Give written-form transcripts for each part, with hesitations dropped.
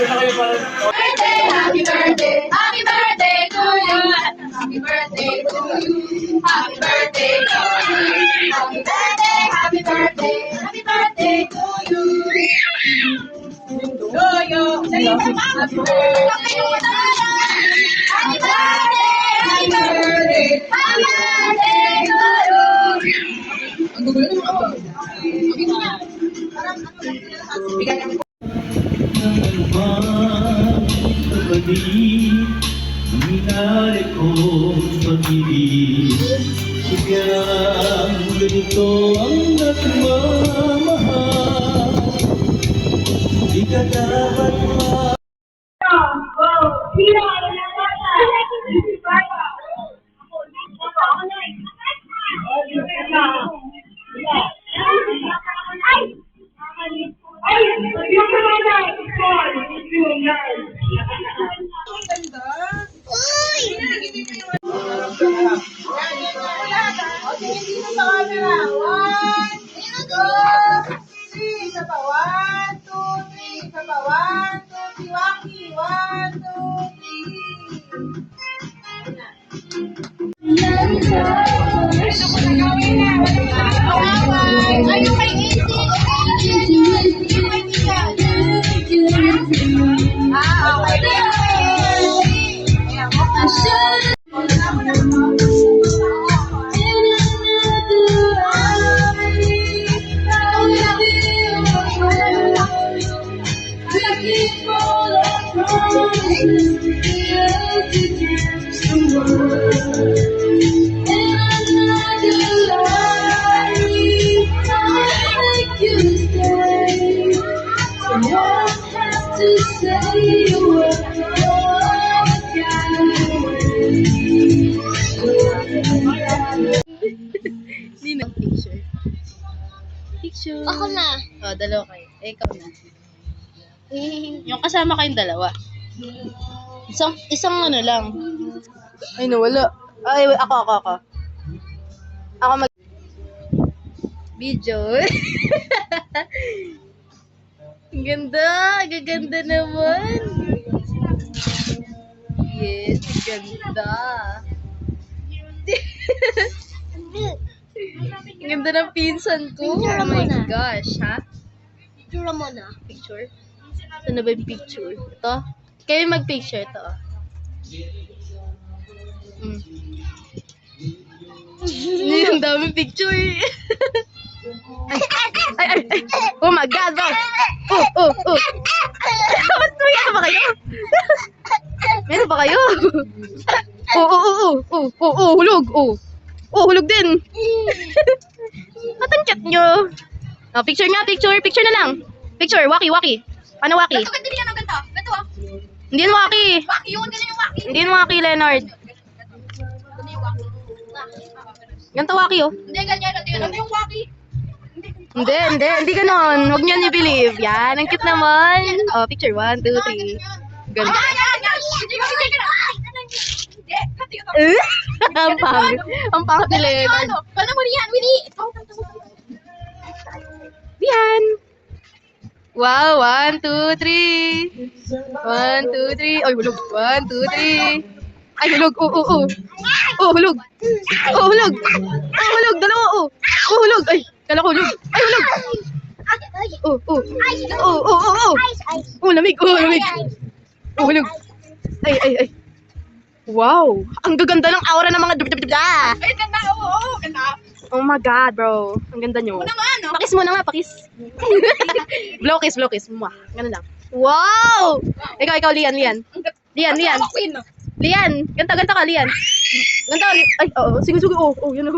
Happy birthday, happy birthday to you. Happy birthday to you. Happy birthday to you. Happy birthday, happy birthday, happy birthday to you. Yo, happy birthday, happy birthday, happy birthday, happy birthday to you. Ang gugulo naman ako. Minahal ko sa pag-ibig, kaya ganito ang nagmamahal. Di ka dapat Picture. Ako na. Oh, dalawa kayo. Eh, ikaw na. Yung kasama kayong dalawa. Isang ano lang. Ay, nawala. Ay, ako. Ako mag... Video. Ang ganda. Gaganda naman. Yes, ganda. Ang ganda ng pinsan ko. Picture Oh mo my na. gosh, ha? Picture mo na. Picture? Saan na ba yung picture? Ito? Kayo mag-picture ito. Ang daming picture. ay. Oh my God, bro. Oh. Ba't may ba kayo? Meron ba kayo? Hulog. Hulog din. Ba't ang chat nyo? Oh, picture nga, picture na lang. Picture, waki. Ano waki? Ganto yan ang ganto. Ganto ah. Hindi yan waki. Waki yun, ganun yung waki. Hindi yan waki, Leonard. Ganun yung waki. Ganito waki, oh. Hindi, ganyan. Ganun yung waki. Hindi ganon. Huwag niyo i-believe. Yan, ang cute naman. Oh, picture, 1, 2, 3. Ganda. Yan. Hindi ka na. Hindi. Ang pangit ni Leonard. Paano mo yan, Willie? Yan. Wow, 1, 2, 3. 1, 2, 3. Ay, hulog. 1, 2, 3. Ay, hulog. Hulog. Hulog. Dalawa, hulog. Ay, kala ko hulog. Ay, hulog. Lamig. Hulog. Ay. Wow. Ang gaganda ng aura ng mga dubdubdubda. Ay, ganda. Oo, ganda. Oh my God, bro. Ang ganda nyo. Ano naman, no? Pakis mo na nga, pakis. Blow kiss. Mwah. Ganun lang. Wow! Ikaw, Lian. Lian. Ganta ka, Lian. Ganta. Ay, oo. Sige. Oh, yun.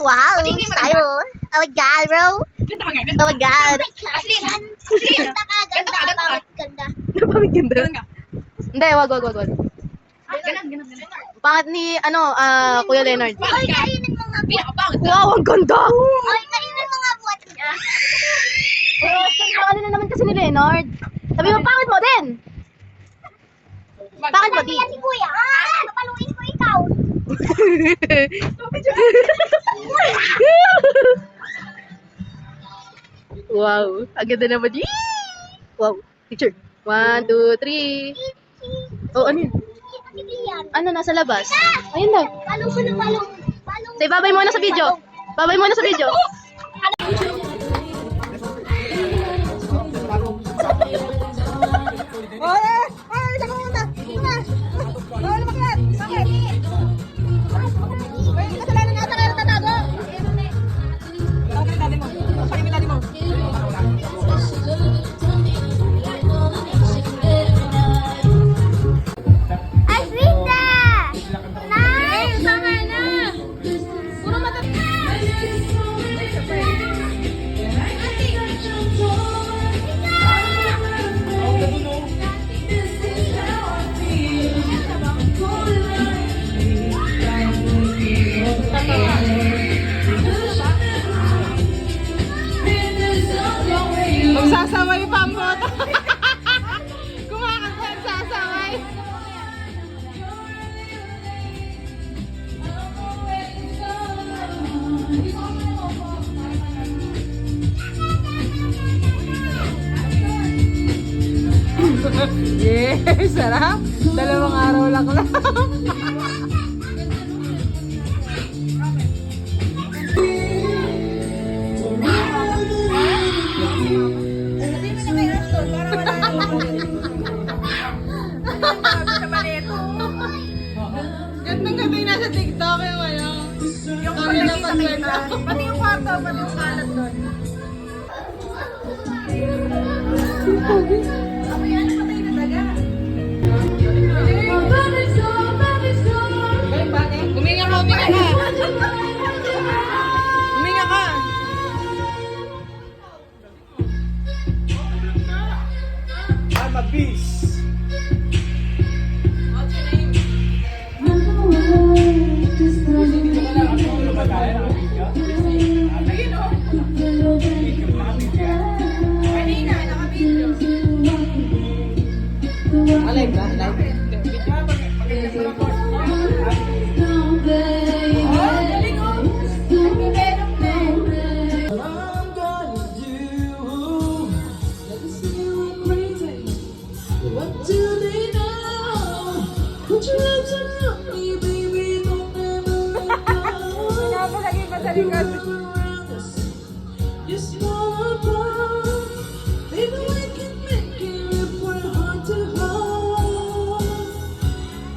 Wow, tayo. Oh my God, bro. Ganda ka nga. Oh my God. Aslin. Ganda ka, ganda. Napamit ganda. Ganun nga. Hindi, wag. Ganun. Pangit ni, Kuya Leonard. Ay, kainin mga Pinakapangit. Wow, ang ganda! Ay, kainin mga buhat niya. Ano na naman kasi ni Leonard? Sabi mo, pangit mo din! Pangit mo din! Yan si Kuya. Papaluin ko ikaw. Wow, ang ganda naman. Wow. Picture. 1, 2, 3. Oh, ano yun? Ano, nasa labas? Ayun lang. Palong mo na palong. Palong. Say, babay muna sa video. Babay muna sa video. Aswita! Nice! Sama na! Puro Magsasaway pa ang boto. Kumakanta ang sasaway. Yes, sarap. 2 araw lang lang. Gandang-ganda yung nasa TikTok yung ano. Yung pati yung kwarto, pati yung kalat doon. Huminga ka, huminga ka. Huminga ka. I'm a beast. Alive ba? Alive? I'm gonna do. Let me see you crazy. What do they know? Put your arms around me, baby. Don't ever let go. You're around us. You're small apart. Baby, we can make it if we're heart to heart.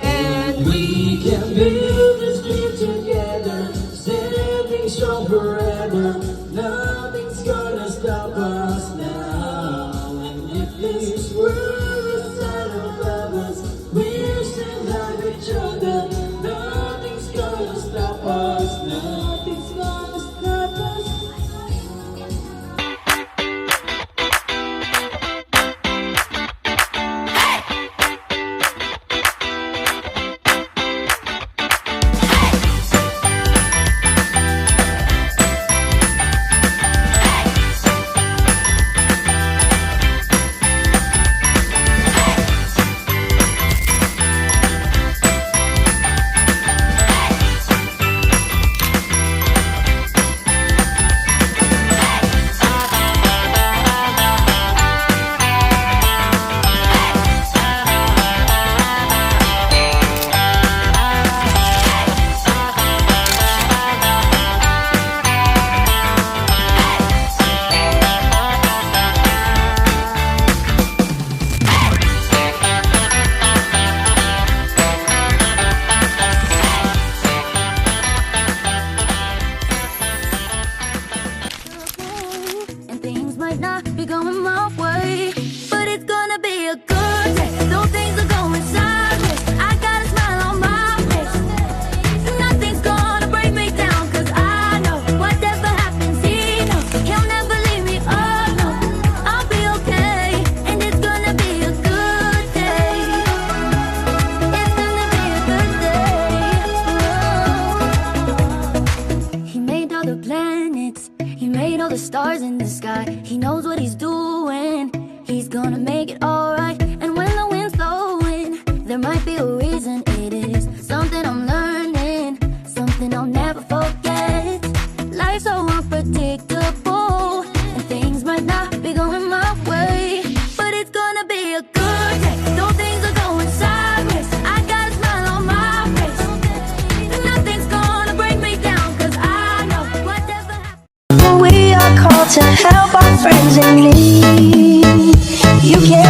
And we can build this dream together. Standing strong forever. Nothing's gonna stop us now. And if this world is out of us, we'll still have each other. Nothing's gonna stop us. Nothing's gonna stop us. And things might not be going my way, but it's gonna be a good day. Though things are going sideways, I got a smile on my face. Nothing's gonna break me down, 'cause I know whatever happens, he knows he'll never leave me alone. I'll be okay, and it's gonna be a good day. It's gonna be a good day. He made all the planets, he made all the stars in the sky. He knows what he's doing. He's gonna make it alright. And when the wind's blowing, there might be a reason. It is something I'm learning, something I'll never forget. Life's so unpredictable, and things might not be going my way, but it's gonna friends in need. You can